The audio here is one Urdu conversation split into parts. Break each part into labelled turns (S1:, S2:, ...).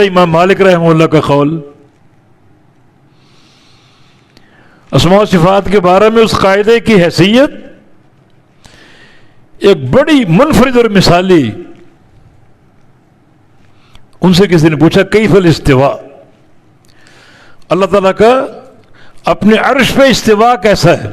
S1: امام مالک رحمہ اللہ کا قول اسماء و صفات کے بارے میں اس قاعدے کی حیثیت ایک بڑی منفرد اور مثالی. ان سے کسی نے پوچھا کیف الاستواء، اللہ تعالیٰ کا اپنے عرش پہ استواء کیسا ہے؟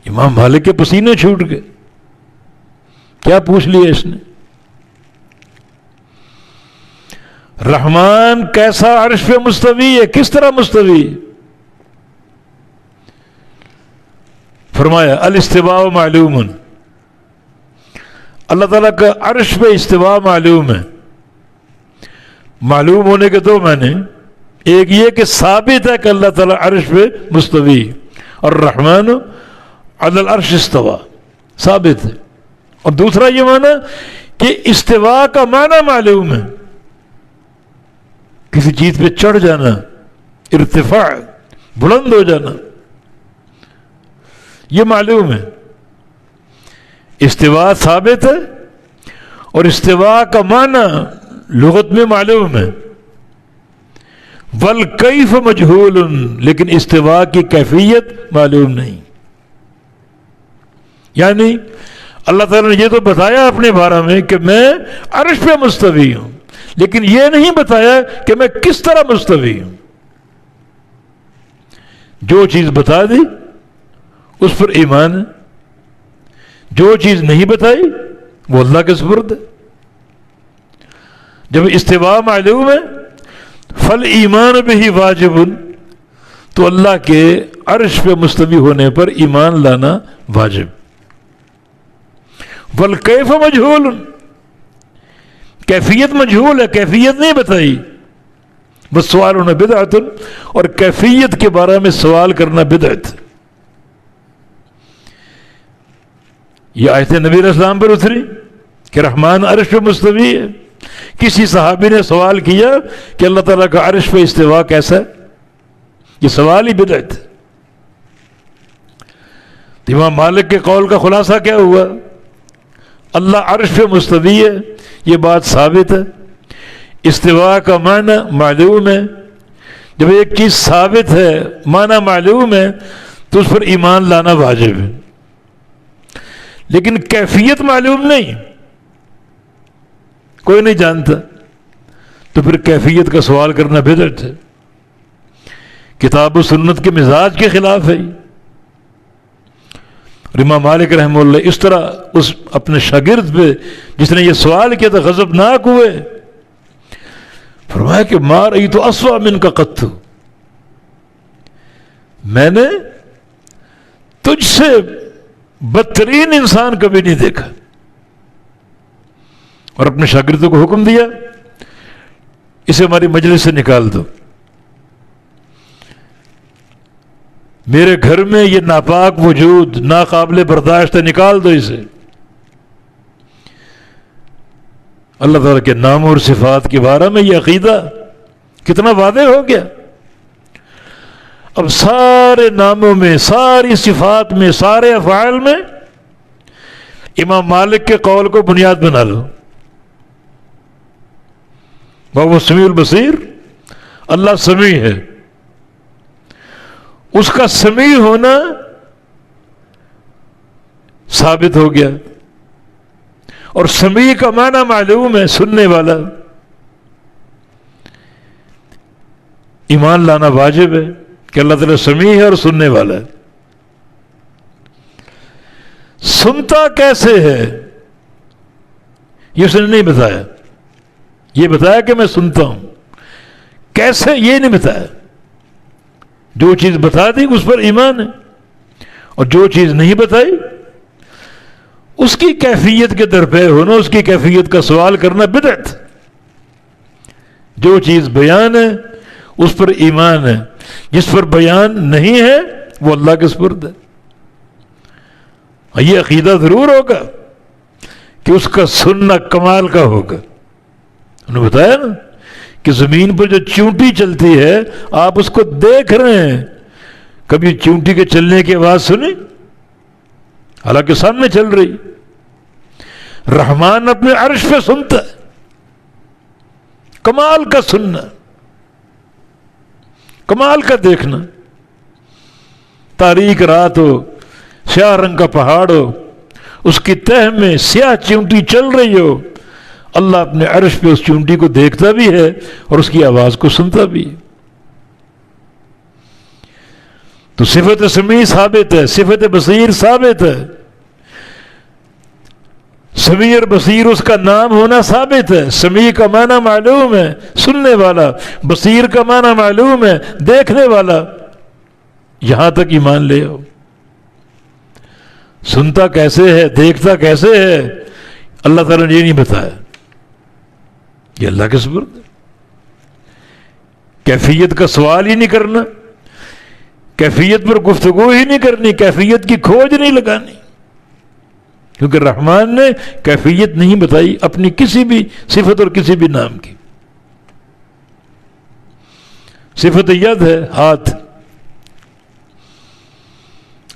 S1: امام مالک کے پسینے چھوٹ گئے. کیا پوچھ لیا اس نے؟ رحمان کیسا عرش پہ مستوی ہے، کس طرح مستوی؟ فرمایا الاستواء معلوم، اللہ تعالیٰ کا عرش پہ استواء معلوم ہے. معلوم ہونے کے دو معنی، ایک یہ کہ ثابت ہے کہ اللہ تعالیٰ عرش پہ مستوی، اور الرحمن علی العرش استوى ثابت ہے. اور دوسرا یہ معنی کہ استواء کا معنی معلوم ہے، کسی چیز پہ چڑھ جانا، ارتفاع، بلند ہو جانا، یہ معلوم ہے. استواء ثابت ہے اور استواء کا معنی لغت میں معلوم ہے. والکیف مجہول، لیکن استواء کی کیفیت معلوم نہیں. یعنی اللہ تعالیٰ نے یہ تو بتایا اپنے بارے میں کہ میں عرش پہ مستوی ہوں، لیکن یہ نہیں بتایا کہ میں کس طرح مستوی ہوں. جو چیز بتا دی اس پر ایمان ہے، جو چیز نہیں بتائی وہ اللہ کے سپرد ہے. جب استواء معلوم ہے فالایمان بہ واجب، تو اللہ کے عرش پہ مستوی ہونے پر ایمان لانا واجب. والکیف مجہول، کیفیت مجہول ہے، کیفیت نہیں بتائی. بس سوال ہونا بدعت، اور کیفیت کے بارے میں سوال کرنا بدعت. یہ آیت نبی علیہ السلام پر اتری کہ رحمان عرش پہ مستوی ہے. کسی صحابی نے سوال کیا کہ اللہ تعالیٰ کا عرش پہ استواء کیسا ہے؟ یہ سوال ہی بدعت. امام مالک کے قول کا خلاصہ کیا ہوا؟ اللہ عرش پہ مستوی ہے، یہ بات ثابت ہے. استواء کا معنی معلوم ہے. جب ایک چیز ثابت ہے، معنی معلوم ہے، تو اس پر ایمان لانا واجب ہے. لیکن کیفیت معلوم نہیں، کوئی نہیں جانتا، تو پھر کیفیت کا سوال کرنا بدعت ہے. کتاب و سنت کے مزاج کے خلاف ہے. اور امام مالک رحمہ اللہ اس طرح اس اپنے شاگرد پہ جس نے یہ سوال کیا تھا غضبناک ہوئے. فرمایا کہ ما رأیت اسوأ منک قط، میں نے تجھ سے بدترین انسان کبھی نہیں دیکھا. اور اپنے شاگردوں کو حکم دیا اسے ہماری مجلس سے نکال دو، میرے گھر میں یہ ناپاک وجود ناقابل برداشت ہے، نکال دو اسے. اللہ تعالیٰ کے نام اور صفات کے بارے میں یہ عقیدہ کتنا واضح ہو گیا. اب سارے ناموں میں، ساری صفات میں، سارے افعال میں امام مالک کے قول کو بنیاد بنا لو. وہ سمیع البصیر، اللہ سمیع ہے. اس کا سمیع ہونا ثابت ہو گیا، اور سمیع کا معنی معلوم ہے، سننے والا. ایمان لانا واجب ہے کہ اللہ تعالیٰ سمیع ہے اور سننے والا ہے. سنتا کیسے ہے یہ اس نے نہیں بتایا. یہ بتایا کہ میں سنتا ہوں، کیسے یہ نہیں بتایا. جو چیز بتا دی اس پر ایمان ہے، اور جو چیز نہیں بتائی اس کی کیفیت کے درپے ہونا، اس کی کیفیت کا سوال کرنا بدعت. جو چیز بیان ہے اس پر ایمان ہے، جس پر بیان نہیں ہے وہ اللہ کے سپرد ہے. یہ عقیدہ ضرور ہوگا کہ اس کا سننا کمال کا ہوگا. انہوں نے بتایا نا کہ زمین پر جو چونٹی چلتی ہے آپ اس کو دیکھ رہے ہیں، کبھی چونٹی کے چلنے کی آواز سنی؟ حالانکہ سامنے چل رہی. رحمان اپنے عرش پہ سنتا ہے. کمال کا سننا، کمال کا دیکھنا، تاریک رات ہو، سیاہ رنگ کا پہاڑ ہو، اس کی تہ میں سیاہ چونٹی چل رہی ہو، اللہ اپنے عرش پہ اس چونٹی کو دیکھتا بھی ہے اور اس کی آواز کو سنتا بھی ہے۔ تو صفت سمیع ثابت ہے، صفت بصیر ثابت ہے، سمیع اور بصیر اس کا نام ہونا ثابت ہے۔ سمیع کا معنی معلوم ہے، سننے والا، بصیر کا معنی معلوم ہے، دیکھنے والا۔ یہاں تک ایمان لے آؤ۔ سنتا کیسے ہے، دیکھتا کیسے ہے، اللہ تعالیٰ نے یہ نہیں بتایا، یہ اللہ کے سپرد ہے۔ کیفیت کا سوال ہی نہیں کرنا، کیفیت پر گفتگو ہی نہیں کرنی، کیفیت کی کھوج نہیں لگانی، کیونکہ رحمان نے کیفیت نہیں بتائی اپنی کسی بھی صفت اور کسی بھی نام کی۔ صفت ید ہے، ہاتھ،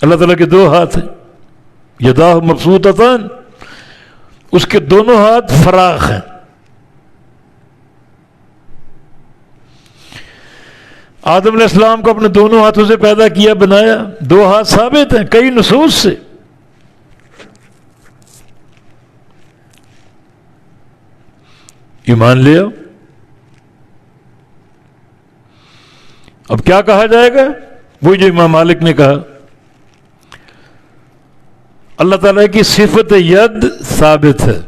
S1: اللہ تعالیٰ کے دو ہاتھ ہیں، یداہ مبسوطتان، اس کے دونوں ہاتھ فراخ ہیں۔ آدم علیہ السلام کو اپنے دونوں ہاتھوں سے پیدا کیا، بنایا، دو ہاتھ ثابت ہیں کئی نصوص سے۔ ایمان لے آؤ۔ اب کیا کہا جائے گا؟ وہی جو امام مالک نے کہا، اللہ تعالیٰ کی صفت ید ثابت ہے،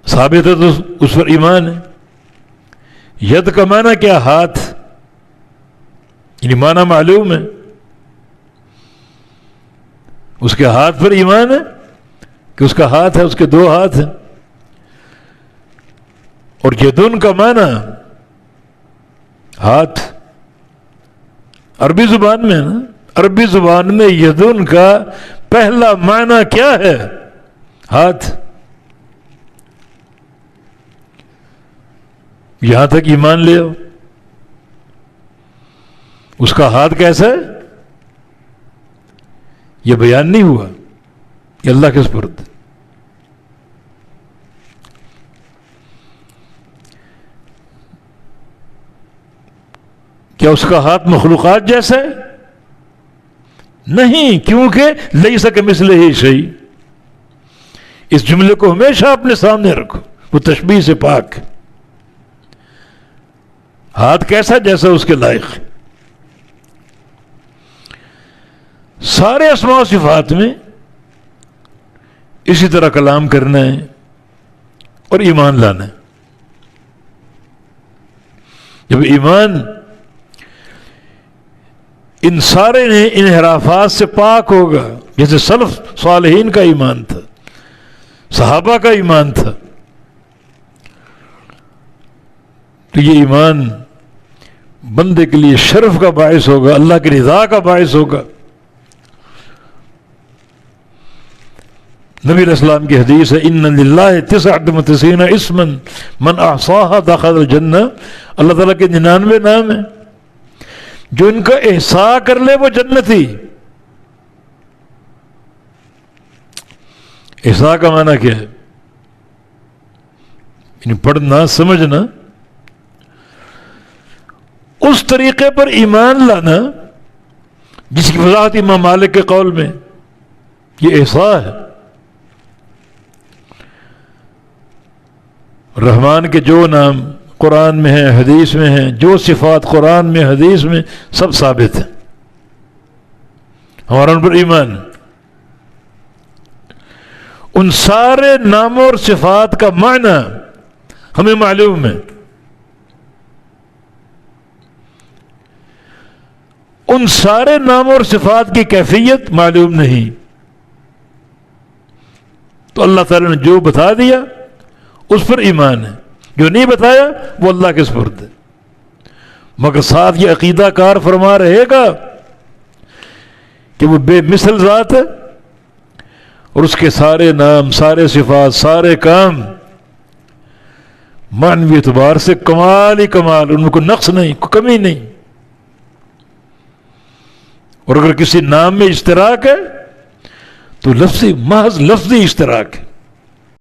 S1: ثابت ہے تو اس پر ایمان ہے۔ ید کا معنی کیا؟ ہاتھ، یعنی معنی معلوم ہے، اس کے ہاتھ پر ایمان ہے کہ اس کا ہاتھ ہے، اس کے دو ہاتھ ہیں۔ اور یدن کا معنی ہاتھ، عربی زبان میں ہے نا، عربی زبان میں یدن کا پہلا معنی کیا ہے؟ ہاتھ۔ یہاں تک ایمان لے آؤ۔ اس کا ہاتھ کیسا ہے یہ بیان نہیں ہوا، یہ اللہ کے سپرد۔ کیا اس کا ہاتھ مخلوقات جیسا ہے؟ نہیں، کیونکہ لیس کمثلہ شیء۔ اس جملے کو ہمیشہ اپنے سامنے رکھو، وہ تشبیہ سے پاک۔ ہاتھ کیسا؟ جیسا اس کے لائق۔ سارے اسماء و صفات میں اسی طرح کلام کرنا ہے اور ایمان لانا ہے۔ جب ایمان ان سارے انحرافات سے پاک ہوگا، جیسے سلف صالحین کا ایمان تھا، صحابہ کا ایمان تھا، تو یہ ایمان بندے کے لیے شرف کا باعث ہوگا، اللہ کی رضا کا باعث ہوگا۔ نبی علیہ السلام کی حدیث ہے، ان للہ 99 اسما من احصاها دخل الجنہ۔ اللہ تعالیٰ کے 99 نام ہیں، جو ان کا احصاء کر لے وہ جنتی۔ احصاء کا معنی کیا ہے؟ یعنی پڑھنا، سمجھنا، اس طریقے پر ایمان لانا جس کی وضاحت امام مالک کے قول میں یہ احصاء ہے۔ رحمان کے جو نام قرآن میں ہیں، حدیث میں ہیں، جو صفات قرآن میں، حدیث میں، سب ثابت ہیں، ہمارا ان پر ایمان۔ ان سارے ناموں اور صفات کا معنی ہمیں معلوم ہے، ان سارے ناموں اور صفات کی کیفیت معلوم نہیں۔ تو اللہ تعالیٰ نے جو بتا دیا اس پر ایمان ہے، جو نہیں بتایا وہ اللہ کے سپرد ہے۔ مگر ساتھ یہ عقیدہ کار فرما رہے گا کہ وہ بے مثل ذات ہے اور اس کے سارے نام، سارے صفات، سارے کام معنوی اعتبار سے کمال ہی کمال، ان میں کوئی نقص نہیں، کوئی کمی نہیں۔ اور اگر کسی نام میں اشتراک ہے تو لفظی محض لفظی اشتراک ہے.